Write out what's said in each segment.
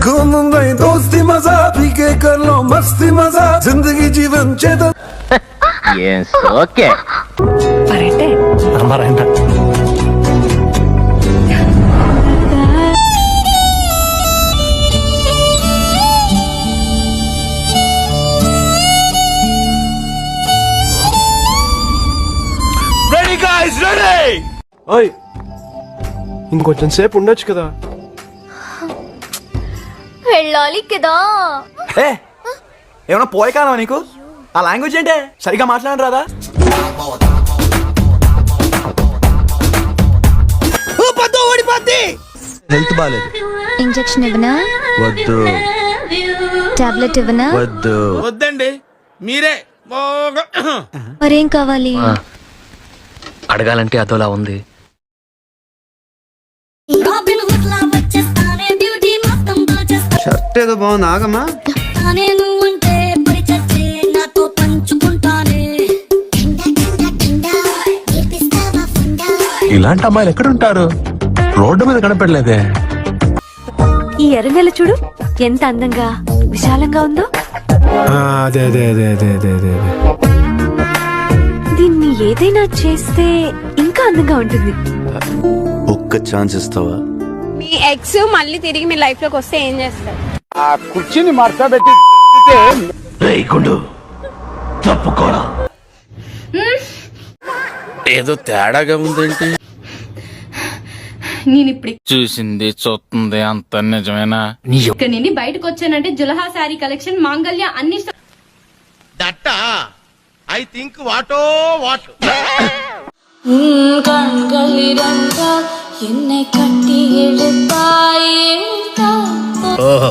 मुंबई दोस्ती मजा पीके कर लो मस्ती मजा जिंदगी जीवन चेतन ఓకే రెడీ గైస్ రెడీ. ఓయ్ ఇంకొంచెం సేపు ఉండొచ్చు కదా. వెళ్ళాలి కదా. ఏ ఏమన్నా పోయి కానా నీకు? ఆ లాంగ్వేజ్ ఏంటే? సరిగా మాట్లాడను రాదా? హెల్త్ బాలేదు. ఇంజెక్షన్ ఇవ్వనా? వద్దు. టాబ్లెట్ ఇవ్వనా? వద్దు. వద్దండి మీరే మరేం కావాలి? అడగాలంటే అదోలా ఉంది. షర్ట్ ఏదో బాగుంది, ఆగమ్మా. ఇలాంటి అమ్మాయిలు ఎక్కడుంటారు? రోడ్డు మీద కనపడలేదే. ఈ ఎర్రనెల చూడు ఎంత అందంగా విశాలంగా ఉందో. అదే అదే అదే అదే అదే అదే దీన్ని ఏదైనా చేస్తే ఇంకా అందంగా ఉంటుంది. ఒక్క ఛాన్స్ ఇస్తావా? మీ ఎక్స్ మళ్ళీ తిరిగి మీ లైఫ్ లోకి వస్తే ఏం చేస్తారు? ఆ కుర్చీని మార్చబెట్టి తప్పుకోరా. ఏదో తేడాగా ఉందేంటి? నేను ఇప్పుడు చూసింది చూస్తుంది అంత నిజమేనా? ఇక్కడ నుండి బయటకు వచ్చానంటే జులహా శారీ కలెక్షన్ మాంగళ్య అన్ని దట్ట ఐ థింక్ వాటో వాట్. ఓహో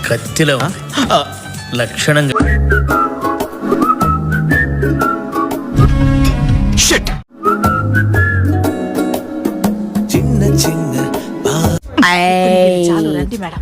కత్తిలో లక్షణంగా. చిన్న చిన్న చాలు రండి మేడం.